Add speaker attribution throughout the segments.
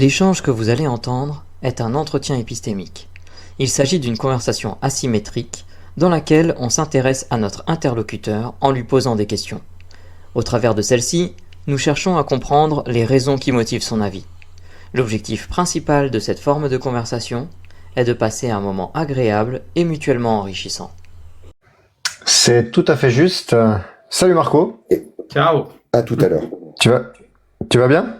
Speaker 1: L'échange que vous allez entendre est un entretien épistémique. Il s'agit d'une conversation asymétrique dans laquelle on s'intéresse à notre interlocuteur en lui posant des questions. Au travers de celle-ci, nous cherchons à comprendre les raisons qui motivent son avis. L'objectif principal de cette forme de conversation est de passer un moment agréable et mutuellement enrichissant.
Speaker 2: C'est tout à fait juste. Salut Marco.
Speaker 3: Ciao.
Speaker 4: À tout à l'heure.
Speaker 2: Tu vas bien?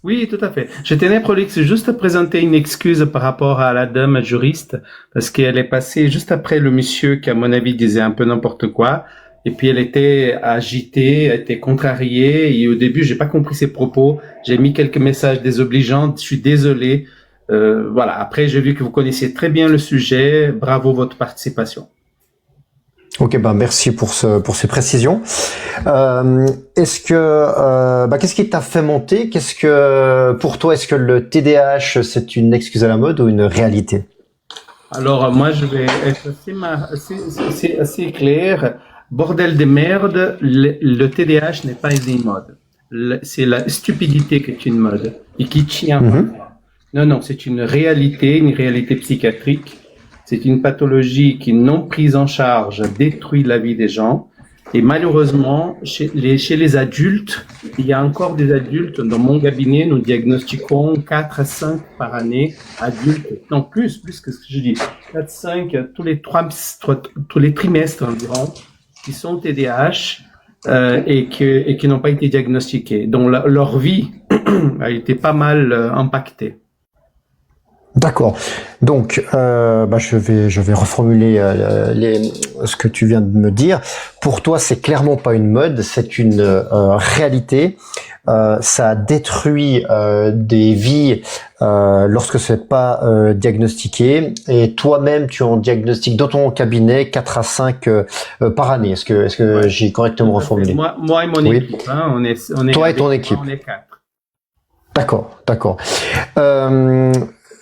Speaker 3: Oui, tout à fait. Je tenais prolixe juste à présenter une excuse par rapport à la dame juriste, parce qu'elle est passée juste après le monsieur qui, à mon avis, disait un peu n'importe quoi. Et puis elle était agitée, elle était contrariée, et au début, j'ai pas compris ses propos. J'ai mis quelques messages désobligeants. Je suis désolé. Voilà. Après, j'ai vu que vous connaissiez très bien le sujet. Bravo votre participation.
Speaker 2: Ok, merci pour ces précisions. Qu'est-ce qui t'a fait monter? Pour toi, est-ce que le TDAH c'est une excuse à la mode ou une réalité?
Speaker 3: Alors, moi, je vais être assez clair. Bordel de merde, le TDAH n'est pas une mode. C'est la stupidité qui est une mode et qui tient. Non, c'est une réalité psychiatrique. C'est une pathologie qui, non prise en charge, détruit la vie des gens. Et malheureusement, chez les adultes, il y a encore des adultes. Dans mon cabinet, nous diagnostiquons 4 à 5 par année adultes. Non, plus que ce que je dis. 4, 5 tous les trimestres environ, qui sont TDAH et qui n'ont pas été diagnostiqués. Donc leur vie a été pas mal impactée.
Speaker 2: D'accord. Donc, je vais reformuler ce que tu viens de me dire. Pour toi, c'est clairement pas une mode, c'est une réalité. Ça détruit des vies lorsque c'est pas diagnostiqué. Et toi-même, tu en diagnostiques dans ton cabinet 4 à 5 par année. Est-ce que
Speaker 3: Ouais.
Speaker 2: j'ai correctement reformulé?
Speaker 3: Moi et mon équipe, hein, on est
Speaker 2: Toi et ton équipe.
Speaker 3: On est 4.
Speaker 2: D'accord.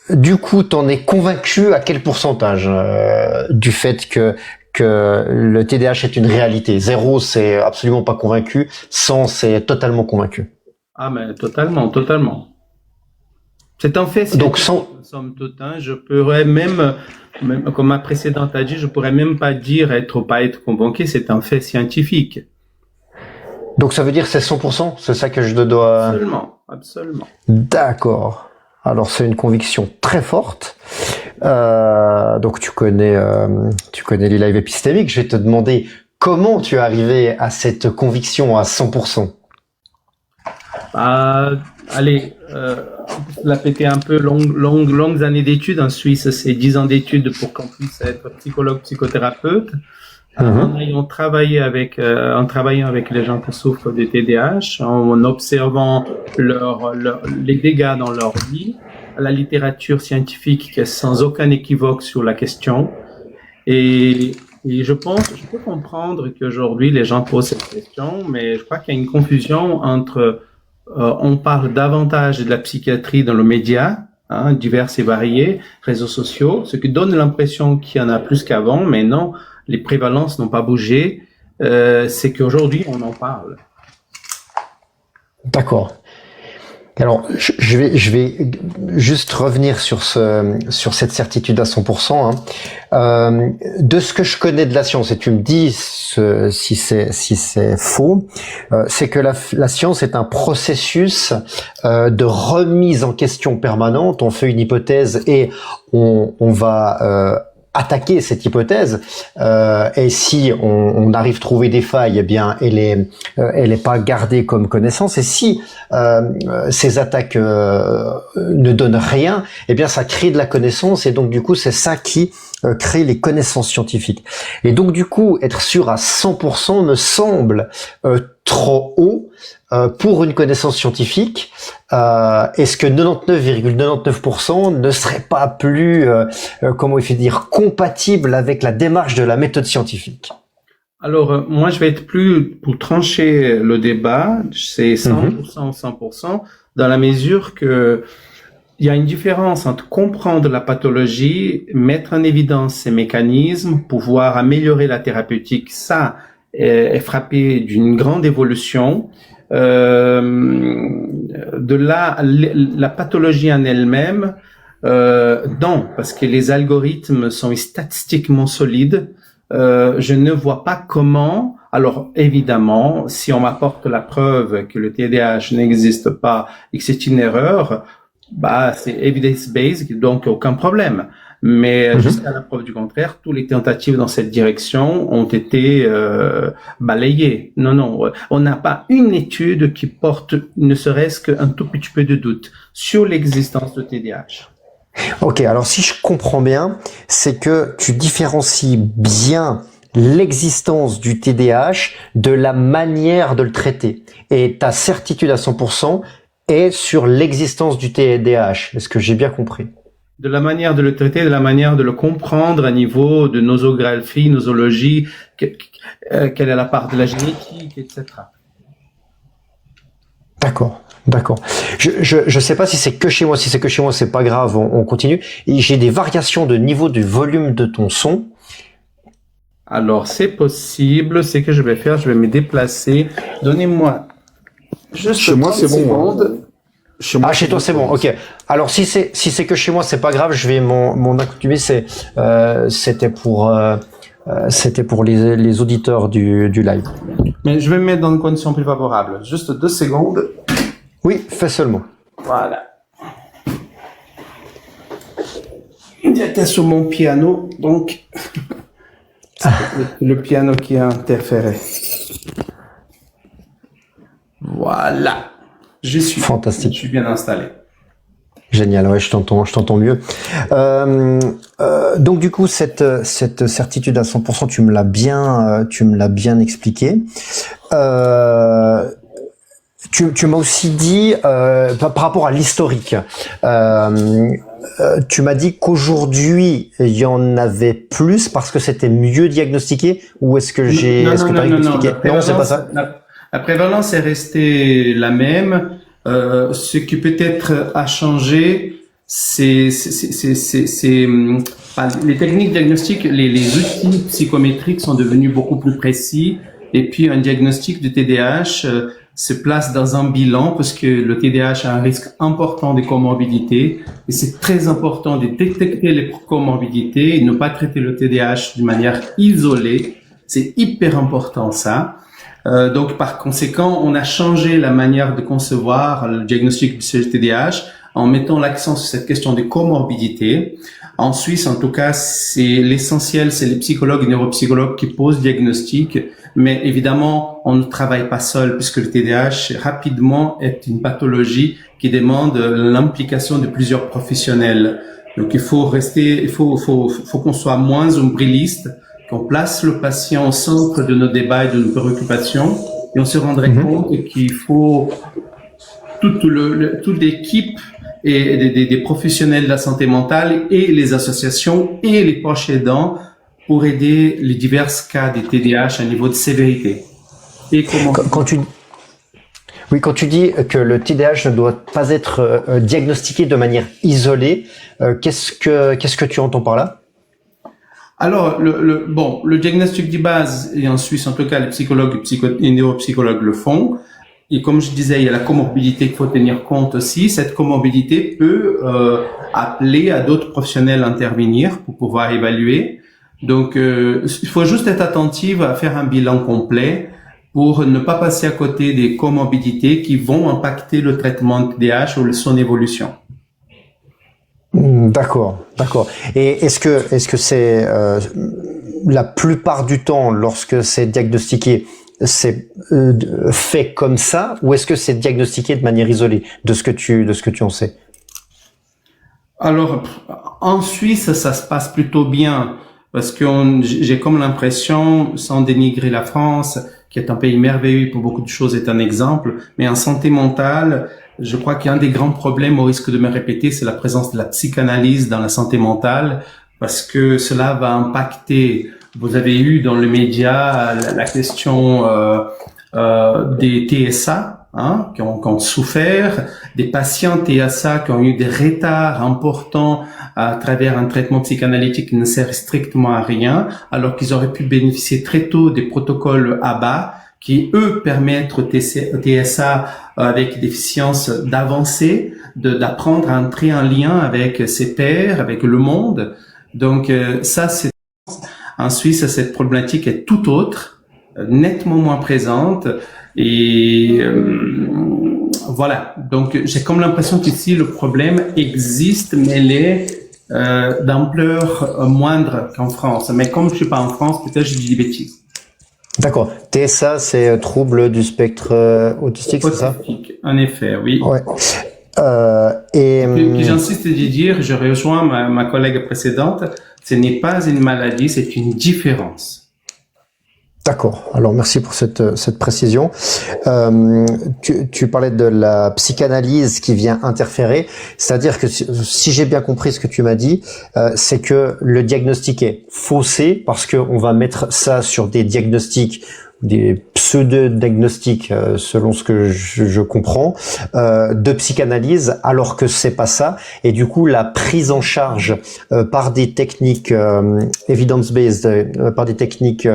Speaker 2: Du coup, t'en es convaincu à quel pourcentage du fait que le TDAH est une réalité? 0, c'est absolument pas convaincu. 100, c'est totalement convaincu.
Speaker 3: Ah, mais totalement. C'est un fait.
Speaker 2: Donc,
Speaker 3: Somme toute, hein, je pourrais même, comme ma précédente a dit, je pourrais même pas dire être ou pas être convaincu. C'est un fait scientifique.
Speaker 2: Donc, ça veut dire que c'est 100%? C'est ça que je dois...
Speaker 3: Absolument.
Speaker 2: D'accord. Alors, c'est une conviction très forte. Donc, tu connais les lives épistémiques. Je vais te demander comment tu es arrivé à cette conviction à 100%.
Speaker 3: Allez, la pété un peu longues années d'études. En Suisse, c'est 10 ans d'études pour qu'on puisse être psychologue, psychothérapeute. En ayant travaillé en travaillant avec les gens qui souffrent de TDAH, en observant les dégâts dans leur vie, la littérature scientifique qui est sans aucun équivoque sur la question. Et je peux comprendre qu'aujourd'hui les gens posent cette question, mais je crois qu'il y a une confusion entre, on parle davantage de la psychiatrie dans les médias, hein, divers et variés, réseaux sociaux, ce qui donne l'impression qu'il y en a plus qu'avant, mais non. Les prévalences n'ont pas bougé, c'est qu'aujourd'hui, on en parle.
Speaker 2: D'accord. Alors, je vais juste revenir sur cette certitude à 100%. De ce que je connais de la science, et tu me dis si c'est faux, c'est que la science est un processus de remise en question permanente. On fait une hypothèse et on va attaquer cette hypothèse, et si on arrive à trouver des failles, eh bien elle est pas gardée comme connaissance, et si ces attaques ne donnent rien, eh bien ça crée de la connaissance, et donc du coup c'est ça qui crée les connaissances scientifiques. Et donc du coup être sûr à 100% me semble trop haut pour une connaissance scientifique. Est-ce que 99,99% ne serait pas plus, comment il faut dire, compatible avec la démarche de la méthode scientifique?
Speaker 3: Alors, moi, je vais être plus pour trancher le débat, c'est 100% 100%, dans la mesure que il y a une différence entre comprendre la pathologie, mettre en évidence ces mécanismes, pouvoir améliorer la thérapeutique. Ça est frappé d'une grande évolution. De là, la pathologie en elle-même, non, parce que les algorithmes sont statistiquement solides. Je ne vois pas comment. Alors évidemment, si on m'apporte la preuve que le TDAH n'existe pas et que c'est une erreur, bah c'est evidence-based, donc aucun problème. Mais jusqu'à la preuve du contraire, toutes les tentatives dans cette direction ont été balayées. Non, on n'a pas une étude qui porte ne serait-ce qu'un tout petit peu de doute sur l'existence de TDAH.
Speaker 2: Ok, alors si je comprends bien, c'est que tu différencies bien l'existence du TDAH de la manière de le traiter. Et ta certitude à 100% est sur l'existence du TDAH. Est-ce que j'ai bien compris?
Speaker 3: De la manière de le traiter, de la manière de le comprendre à niveau de nosographie, nosologie, quelle est la part de la génétique, etc.
Speaker 2: D'accord. Je sais pas si c'est que chez moi. Si c'est que chez moi, c'est pas grave, on continue. Et j'ai des variations de niveau du volume de ton son.
Speaker 3: Alors, c'est possible. C'est que je vais faire, je vais me déplacer. Donnez-moi juste
Speaker 4: chez moi, c'est bon.
Speaker 2: Chez moi, chez toi, c'est bon. Ok. Alors, si c'est que chez moi, c'est pas grave. Je vais mon accoutumé, c'était pour les auditeurs du live.
Speaker 3: Mais je vais me mettre dans une condition plus favorable. Juste 2 secondes.
Speaker 2: Oui, fais seulement.
Speaker 3: Voilà. J'étais sur mon piano, donc le piano qui a interféré. Voilà. Je suis
Speaker 2: fantastique.
Speaker 3: Je suis bien installé.
Speaker 2: Génial, ouais, je t'entends mieux. Donc du coup, cette certitude à 100%, tu me l'as bien expliqué. Tu m'as aussi dit par rapport à l'historique. Tu m'as dit qu'aujourd'hui il y en avait plus parce que c'était mieux diagnostiqué, ou est-ce que est-ce que tu as expliqué? Non, c'est pas ça.
Speaker 3: La prévalence est restée la même. Ce qui peut-être a changé, c'est les techniques diagnostiques, les outils psychométriques sont devenus beaucoup plus précis. Et puis un diagnostic de TDAH se place dans un bilan parce que le TDAH a un risque important de comorbidité et c'est très important de détecter les comorbidités et ne pas traiter le TDAH d'une manière isolée. C'est hyper important ça. Donc par conséquent, on a changé la manière de concevoir le diagnostic du TDAH en mettant l'accent sur cette question des comorbidités. En Suisse, en tout cas, c'est l'essentiel, c'est les psychologues et neuropsychologues qui posent diagnostic. Mais évidemment, on ne travaille pas seul puisque le TDAH rapidement est une pathologie qui demande l'implication de plusieurs professionnels. Donc il faut qu'on soit moins ombréliste, qu'on place le patient au centre de nos débats et de nos préoccupations, et on se rendrait compte qu'il faut toute l'équipe et des professionnels de la santé mentale et les associations et les proches aidants pour aider les divers cas des TDAH à niveau de sévérité. Et comment
Speaker 2: quand tu dis que le TDAH ne doit pas être diagnostiqué de manière isolée, qu'est-ce que tu entends par là?
Speaker 3: Alors, le diagnostic de base, et en Suisse, en tout cas, les psychologues et neuropsychologues le font. Et comme je disais, il y a la comorbidité qu'il faut tenir compte aussi. Cette comorbidité peut appeler à d'autres professionnels à intervenir pour pouvoir évaluer. Donc, il faut juste être attentif à faire un bilan complet pour ne pas passer à côté des comorbidités qui vont impacter le traitement de TDAH ou son évolution.
Speaker 2: D'accord. Et est-ce que c'est la plupart du temps, lorsque c'est diagnostiqué, c'est fait comme ça, ou est-ce que c'est diagnostiqué de manière isolée, de ce que tu en sais?
Speaker 3: Alors, en Suisse, ça se passe plutôt bien parce que j'ai comme l'impression, sans dénigrer la France, qui est un pays merveilleux pour beaucoup de choses, est un exemple, mais en santé mentale, je crois qu'un des grands problèmes, au risque de me répéter, c'est la présence de la psychanalyse dans la santé mentale, parce que cela va impacter. Vous avez eu dans les médias la question des TSA, qui ont souffert, des patients TSA qui ont eu des retards importants à travers un traitement psychanalytique qui ne sert strictement à rien, alors qu'ils auraient pu bénéficier très tôt des protocoles ABA qui eux permettent au TSA avec déficience d'avancer, d'apprendre à entrer en lien avec ses pairs, avec le monde. Donc ça, c'est en Suisse, cette problématique est tout autre, nettement moins présente. Et voilà. Donc j'ai comme l'impression qu'ici le problème existe, mais il est d'ampleur moindre qu'en France. Mais comme je suis pas en France, peut-être je dis des bêtises.
Speaker 2: D'accord. TSA, c'est trouble du spectre autistique, c'est ça?
Speaker 3: Autistique, en effet, oui.
Speaker 2: Ouais.
Speaker 3: Puis j'insiste de dire, je rejoins ma collègue précédente, ce n'est pas une maladie, c'est une différence.
Speaker 2: D'accord. Alors merci pour cette précision. Tu parlais de la psychanalyse qui vient interférer, c'est-à-dire que si j'ai bien compris ce que tu m'as dit, c'est que le diagnostic est faussé parce que on va mettre ça sur des diagnostics, des pseudo-diagnostics selon ce que je comprends de psychanalyse, alors que c'est pas ça, et du coup la prise en charge par des techniques evidence-based, par des techniques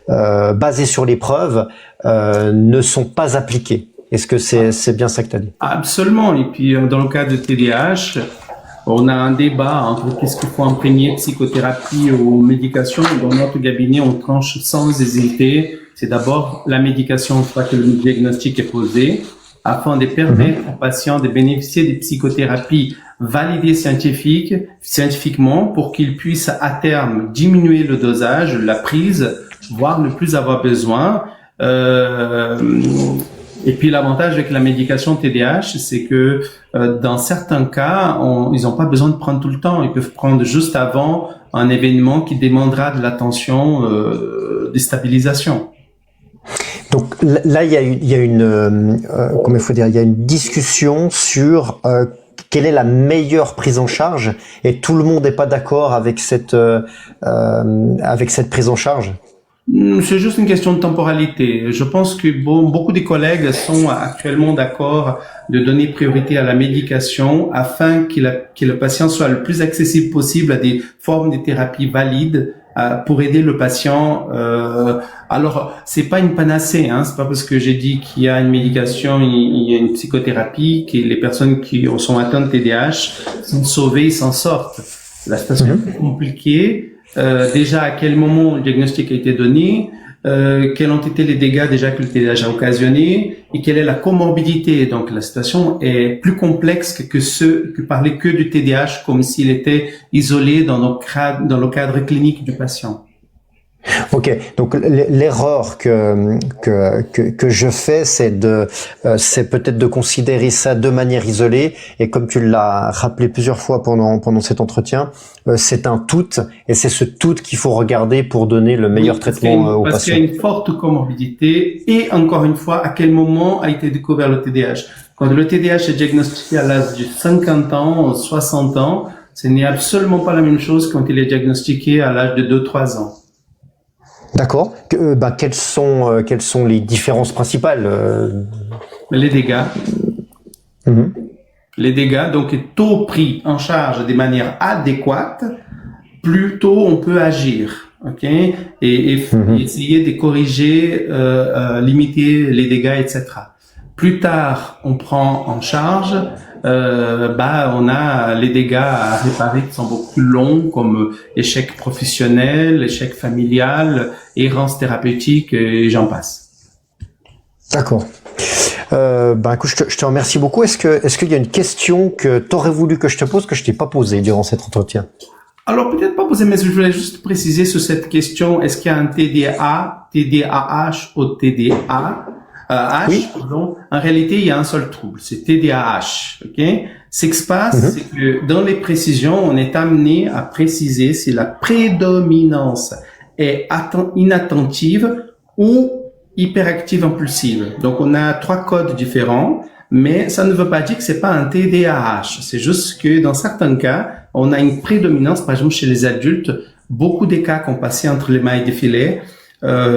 Speaker 2: basées sur les preuves ne sont pas appliquées. Est-ce que c'est bien ça que tu as dit?
Speaker 3: Absolument. Et puis dans le cas de TDAH, on a un débat entre qu'est-ce qu'il faut imprégner, psychothérapie ou médication. Dans notre cabinet, on tranche sans hésiter. C'est d'abord la médication une fois que le diagnostic est posé, afin de permettre aux patients de bénéficier des psychothérapies validées scientifiquement pour qu'ils puissent à terme diminuer le dosage, la prise, voire ne plus avoir besoin. Et puis l'avantage avec la médication TDAH, c'est que dans certains cas, ils n'ont pas besoin de prendre tout le temps. Ils peuvent prendre juste avant un événement qui demandera de l'attention, des stabilisations.
Speaker 2: Donc là, il y a une, comment il faut dire, il y a une discussion sur quelle est la meilleure prise en charge, et tout le monde n'est pas d'accord avec cette prise en charge.
Speaker 3: C'est juste une question de temporalité. Je pense que beaucoup de collègues sont actuellement d'accord de donner priorité à la médication afin que le patient soit le plus accessible possible à des formes de thérapie valides pour aider le patient. Alors, c'est pas une panacée, hein. C'est pas parce que j'ai dit qu'il y a une médication, il y a une psychothérapie, que les personnes qui sont atteintes de TDAH sont sauvées, ils s'en sortent. La situation est plus compliquée. Déjà, à quel moment le diagnostic a été donné, quels ont été les dégâts déjà que le TDAH a occasionné, et quelle est la comorbidité. Donc, la situation est plus complexe que parler que du TDAH comme s'il était isolé dans le cadre clinique du patient.
Speaker 2: Ok, donc l'erreur que je fais, c'est peut-être de considérer ça de manière isolée, et comme tu l'as rappelé plusieurs fois pendant cet entretien, c'est un tout, et c'est ce tout qu'il faut regarder pour donner le meilleur traitement aux patients.
Speaker 3: Parce qu'il y a une forte comorbidité, et encore une fois, à quel moment a été découvert le TDAH. Quand le TDAH est diagnostiqué à l'âge de 50 ans, 60 ans, ce n'est absolument pas la même chose quand il est diagnostiqué à l'âge de 2-3 ans.
Speaker 2: D'accord. Quelles sont les différences principales?
Speaker 3: Les dégâts. Les dégâts, donc tôt pris en charge de manière adéquate, plus tôt on peut agir, ok, et essayer de corriger, limiter les dégâts, etc. Plus tard on prend en charge, on a les dégâts à réparer qui sont beaucoup plus longs, comme échec professionnel, échec familial, errance thérapeutique, et j'en passe.
Speaker 2: D'accord. Écoute, je te remercie beaucoup. Est-ce qu'il y a une question que tu aurais voulu que je te pose, que je t'ai pas posée durant cet entretien?
Speaker 3: Alors, peut-être pas poser, mais je voulais juste préciser sur cette question. Est-ce qu'il y a un TDA, TDAH ou TDA?
Speaker 2: Oui.
Speaker 3: Pardon. En réalité, il y a un seul trouble, c'est TDAH. Ok. Ce qui se passe, c'est que dans les précisions, on est amené à préciser si la prédominance est inattentive ou hyperactive impulsive. Donc, on a 3 codes différents, mais ça ne veut pas dire que c'est pas un TDAH. C'est juste que dans certains cas, on a une prédominance. Par exemple, chez les adultes, beaucoup des cas qu'on passait entre les mailles des filets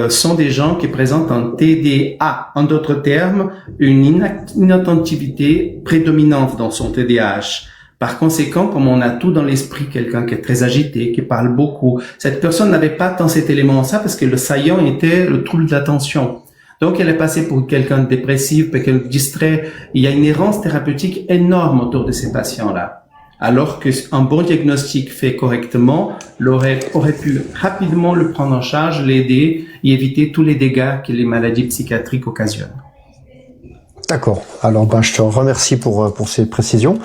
Speaker 3: sont des gens qui présentent un TDA. En d'autres termes, une inattentivité prédominante dans son TDAH. Par conséquent, comme on a tout dans l'esprit, quelqu'un qui est très agité, qui parle beaucoup, cette personne n'avait pas tant cet élément ça parce que le saillant était le trouble d'attention. Donc, elle est passée pour quelqu'un de dépressif, quelqu'un de distrait. Il y a une errance thérapeutique énorme autour de ces patients-là. Alors qu'un bon diagnostic fait correctement aurait pu rapidement le prendre en charge, l'aider et éviter tous les dégâts que les maladies psychiatriques occasionnent.
Speaker 2: D'accord. Alors, je te remercie pour ces précisions.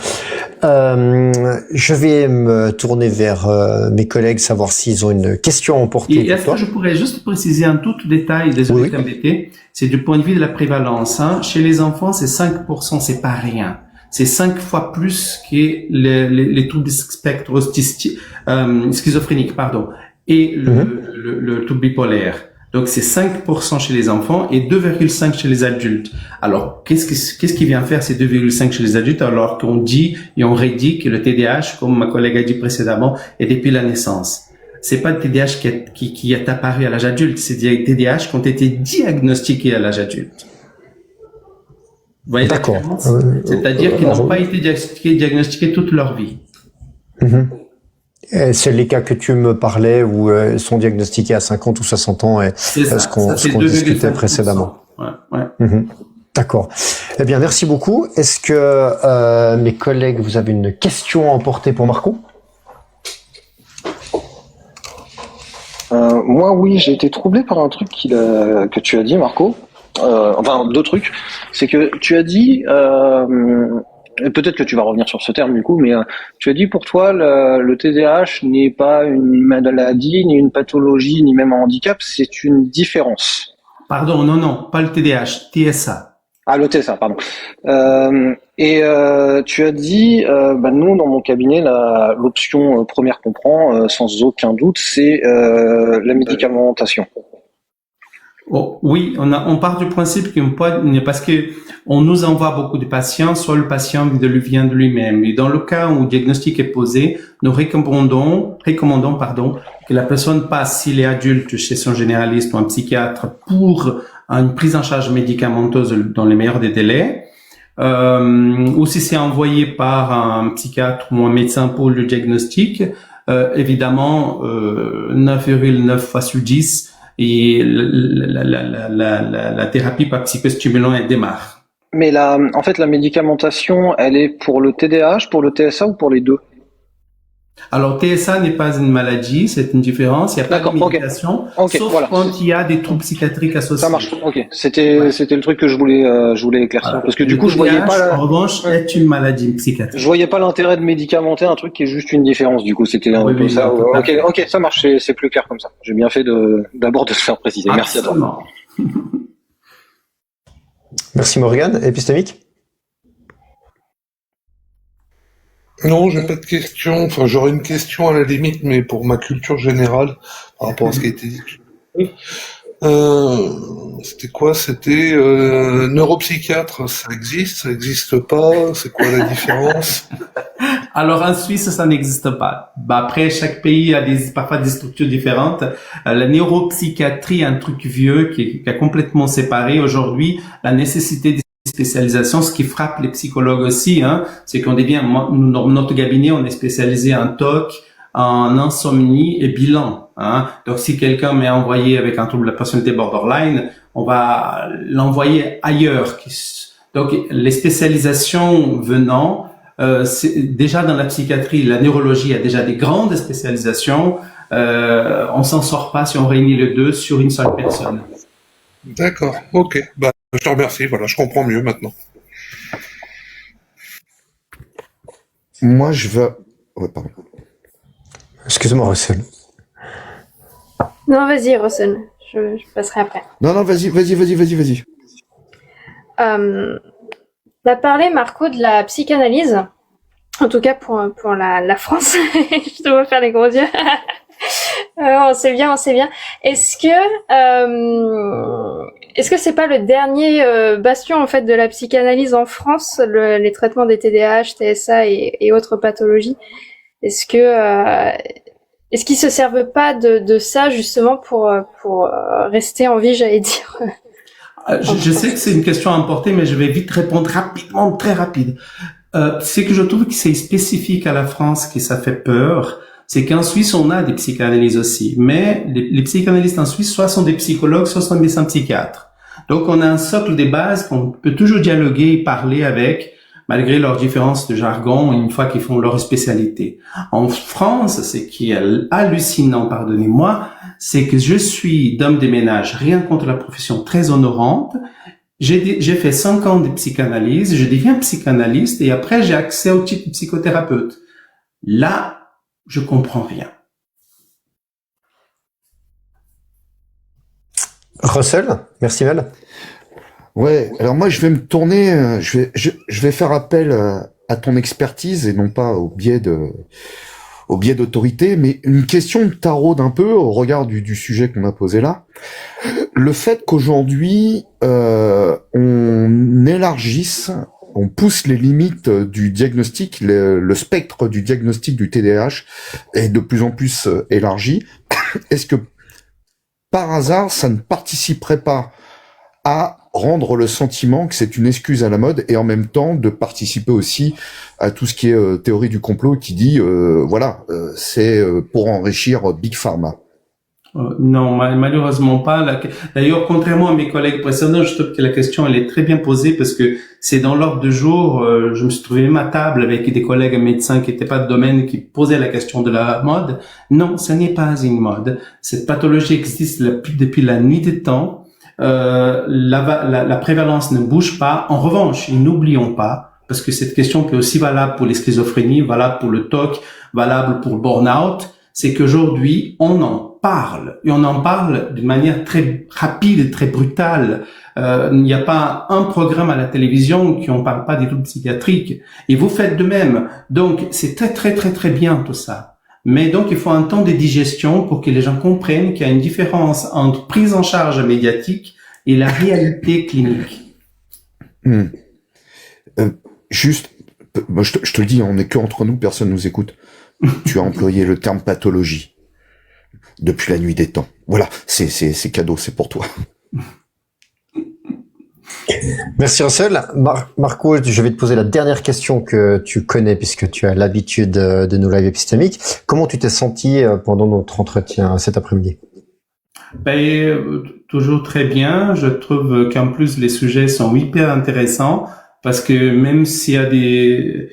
Speaker 2: Je vais me tourner vers mes collègues, savoir s'ils ont une question à emporter.
Speaker 3: Et est-ce que je pourrais juste préciser un tout détail, désolé de t'embêter, c'est du point de vue de la prévalence. Chez les enfants, c'est 5%, c'est pas rien. C'est 5 fois plus que les troubles du spectre schizophrénique, et le trouble bipolaire. Donc, c'est 5% chez les enfants et 2,5 chez les adultes. Alors, qu'est-ce qui vient faire ces 2,5 chez les adultes alors qu'on dit et on redit que le TDAH, comme ma collègue a dit précédemment, est depuis la naissance? C'est pas le TDAH qui est apparu à l'âge adulte, c'est des TDAH qui ont été diagnostiqués à l'âge adulte. Vous voyez la différence? C'est-à-dire qu'ils n'ont pas été diagnostiqués toute leur vie.
Speaker 2: C'est les cas que tu me parlais où sont diagnostiqués à 50 ou 60 ans et ce qu'on discutait précédemment. D'accord. Eh bien, merci beaucoup. Est-ce que mes collègues, vous avez une question à emporter pour Marco?
Speaker 4: Moi, oui, j'ai été troublé par un truc que tu as dit, Marco. Enfin, deux trucs. C'est que tu as dit... et peut-être que tu vas revenir sur ce terme du coup, mais tu as dit pour toi le TDAH n'est pas une maladie, ni une pathologie, ni même un handicap, c'est une différence.
Speaker 3: Pardon, non, pas le TDAH, TSA.
Speaker 4: Ah, le TSA, pardon. Tu as dit, nous dans mon cabinet, l'option première qu'on prend, sans aucun doute, c'est la médicamentation.
Speaker 3: Oh, oui, on part du principe parce que on nous envoie beaucoup de patients, soit le patient vient de lui-même. Et dans le cas où le diagnostic est posé, nous recommandons, que la personne passe, s'il est adulte, chez son généraliste ou un psychiatre pour une prise en charge médicamenteuse dans les meilleurs des délais, ou si c'est envoyé par un psychiatre ou un médecin pour le diagnostic, évidemment, 9,9 fois sur 10, et la thérapie par psychostimulant, elle démarre.
Speaker 4: Mais en fait, la médicamentation, elle est pour le TDAH, pour le TSA ou pour les deux?
Speaker 3: Alors, TSA n'est pas une maladie, c'est une différence. Il n'y a pas de médication, sauf quand il y a des troubles psychiatriques associés.
Speaker 4: Ça marche. Ok. C'était le truc que je voulais éclaircir. Parce que du coup, je voyais pas.
Speaker 3: En revanche, est une maladie psychiatrique.
Speaker 4: Je voyais pas l'intérêt de médicamenter un truc qui est juste une différence. Du coup, c'était un peu ça. Ok, ça marche. C'est plus clair comme ça. J'ai bien fait d'abord de se faire préciser. Merci à toi.
Speaker 2: Merci Morgane. Épistémique?
Speaker 5: Non, j'ai pas de question. Enfin, j'aurais une question à la limite, mais pour ma culture générale, par rapport à ce qui a été dit. C'était quoi? C'était neuropsychiatre, ça existe pas? C'est quoi la différence?
Speaker 3: Alors en Suisse, ça n'existe pas. Après, chaque pays a parfois des structures différentes. La neuropsychiatrie est un truc vieux qui a complètement séparé. Aujourd'hui, la nécessité de spécialisation, ce qui frappe les psychologues aussi, c'est qu'on devient, dans notre cabinet, on est spécialisé en TOC, en insomnie et bilan. Donc, si quelqu'un m'est envoyé avec un trouble de la personnalité borderline, on va l'envoyer ailleurs. Donc, les spécialisations venant, c'est déjà dans la psychiatrie, la neurologie a déjà des grandes spécialisations. On s'en sort pas si on réunit les deux sur une seule personne.
Speaker 5: D'accord, ok. Je te remercie, voilà, je comprends mieux maintenant.
Speaker 6: Moi, je veux... Ouais, pardon.
Speaker 2: Excuse-moi, Russell.
Speaker 7: Non, vas-y, Russell. Je passerai après.
Speaker 6: Non, vas-y.
Speaker 7: T'as parlé, Marco, de la psychanalyse. En tout cas, pour la France. Je dois faire les gros yeux. On sait bien. Est-ce que c'est pas le dernier bastion en fait de la psychanalyse en France, les traitements des TDAH, TSA et autres pathologies? Est-ce qu'ils se servent pas de ça justement pour rester en vie, j'allais dire?
Speaker 3: Je sais que c'est une question à emporter, mais je vais vite répondre rapidement, très rapide. C'est que je trouve que c'est spécifique à la France, que ça fait peur. C'est qu'en Suisse, on a des psychanalyses aussi. Mais les psychanalystes en Suisse, soit sont des psychologues, soit sont des médecins psychiatres. Donc, on a un socle des bases qu'on peut toujours dialoguer et parler avec, malgré leurs différences de jargon, une fois qu'ils font leur spécialité. En France, ce qui est hallucinant, pardonnez-moi, c'est que je suis d'homme des ménages, rien contre la profession, très honorante. J'ai fait 5 ans de psychanalyse, je deviens psychanalyste et après j'ai accès au titre de psychothérapeute. Là, je comprends rien.
Speaker 2: Russell, merci Mel.
Speaker 6: Ouais, alors moi je vais me tourner, je vais faire appel à ton expertise et non pas au biais d'autorité, mais une question me taraude un peu au regard du sujet qu'on a posé là. Le fait qu'aujourd'hui on élargisse, on pousse les limites du diagnostic, le spectre du diagnostic du TDAH est de plus en plus élargi. Est-ce que par hasard ça ne participerait pas à rendre le sentiment que c'est une excuse à la mode et en même temps de participer aussi à tout ce qui est théorie du complot qui dit c'est pour enrichir Big Pharma.
Speaker 3: Non, malheureusement pas. D'ailleurs, contrairement à mes collègues précédents, je trouve que la question elle est très bien posée parce que c'est dans l'ordre du jour. Je me suis trouvé même à table avec des collègues médecins qui n'étaient pas de domaine qui posaient la question de la mode. Non, ce n'est pas une mode. Cette pathologie existe depuis la nuit des temps. La prévalence ne bouge pas. En revanche, n'oublions pas, parce que cette question peut aussi valable pour les schizophrénies, valable pour le TOC, valable pour le burn-out, c'est qu'aujourd'hui, on en parle. Et on en parle d'une manière très rapide et très brutale. Il n'y a pas un programme à la télévision qui en parle pas des troubles psychiatriques. Et vous faites de même. Donc, c'est très, très, très, très bien tout ça. Mais donc, il faut un temps de digestion pour que les gens comprennent qu'il y a une différence entre prise en charge médiatique et la réalité clinique.
Speaker 6: Juste, moi je te le dis, on n'est que entre nous, personne nous écoute. Tu as employé le terme pathologie depuis la nuit des temps. Voilà, c'est cadeau, c'est pour toi.
Speaker 2: Merci Russell. Marco, je vais te poser la dernière question que tu connais puisque tu as l'habitude de nos lives épistémiques. Comment tu t'es senti pendant notre entretien cet après-midi?
Speaker 3: Toujours très bien. Je trouve qu'en plus les sujets sont hyper intéressants parce que même s'il y a des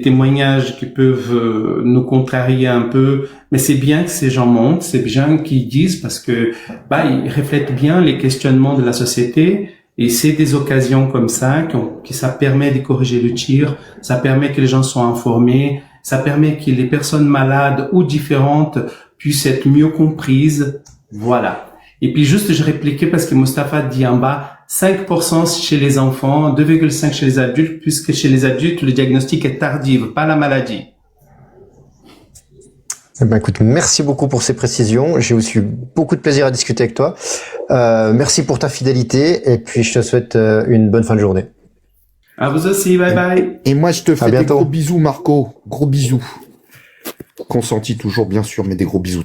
Speaker 3: témoignages qui peuvent nous contrarier un peu, mais c'est bien que ces gens montent, c'est bien qu'ils disent parce que ils reflètent bien les questionnements de la société. Et c'est des occasions comme ça que ça permet de corriger le tir, ça permet que les gens soient informés, ça permet que les personnes malades ou différentes puissent être mieux comprises. Voilà. Et puis juste, je répliquais parce que Mustapha dit en bas, 5% chez les enfants, 2,5% chez les adultes, puisque chez les adultes, le diagnostic est tardif, pas la maladie.
Speaker 2: Écoute, merci beaucoup pour ces précisions. J'ai aussi eu beaucoup de plaisir à discuter avec toi. Merci pour ta fidélité et puis je te souhaite une bonne fin de journée.
Speaker 3: À vous aussi, bye bye.
Speaker 6: Et moi, je te fais des gros bisous, Marco. Gros bisous. Consenti toujours, bien sûr, mais des gros bisous.